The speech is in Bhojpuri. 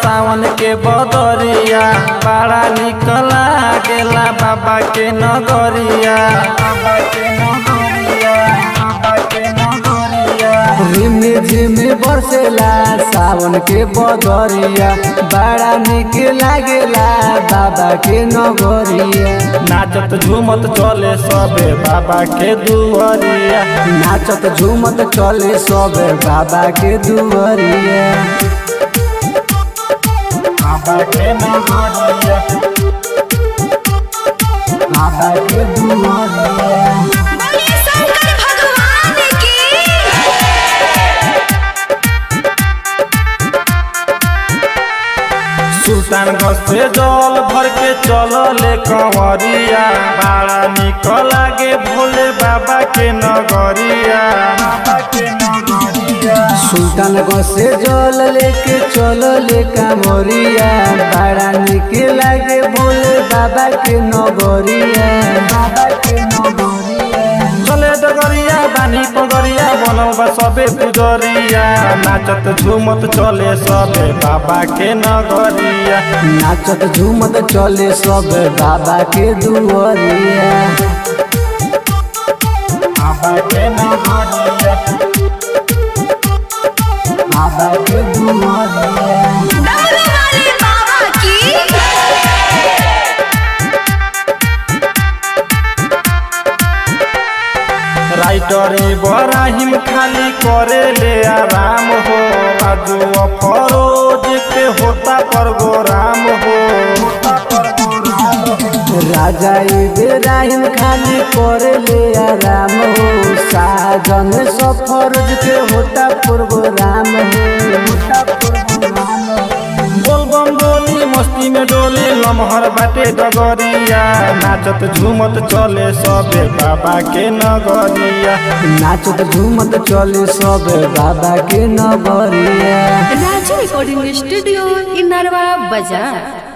सावन के बदरिया, बड़ा निक लागेला बाबा के नगरिया। झिम झिम बरसेला सावन के बदरिया, बड़ा निक लागेला बाबा के नगरिया। नाचत झूमत चले सबे बाबा के दुआरिया, नाचत झूमत चले सबे बाबा के दुआरिया। बाबा के नगरिया, बाबा के दुआरिया। सुल्तानगंज से जल भर के चलले कंवरिया, बड़ा निक लागे भोले बाबा के नगरिया। सुल्तानगंज से जल लेके चलले कांवरिया, बड़ा निक लागे भोले बाबा के नगरिया। बाबा के नगरिया चले डगरिया बानी पगरिया, बनल बा सबे पुजरिया। नाचत झूमत चले सबे बाबा के नगरिया, नाचत झूमत चले सब बाबा के दुआरिया। बाबा के नगरिया, बाबा के दुआरिया। राइटर इब्राहिम खाली करे ले आराम हो, आजू फरोज के होता प्रोग्राम हो। राजा इब्राहिम खाली करे ले आराम हो, साजन सफरोज के होता प्रोग्राम हो। बोलबम बोली मस्ती में डोली, लमहर बाटे डगरिया। नाचत झूमत चले सबे बाबा के नगरिया, नाचत झूमत चले सब बाबा के नगरिया। राजू रिकॉर्डिंग स्टूडियो, इनरवा बाजार।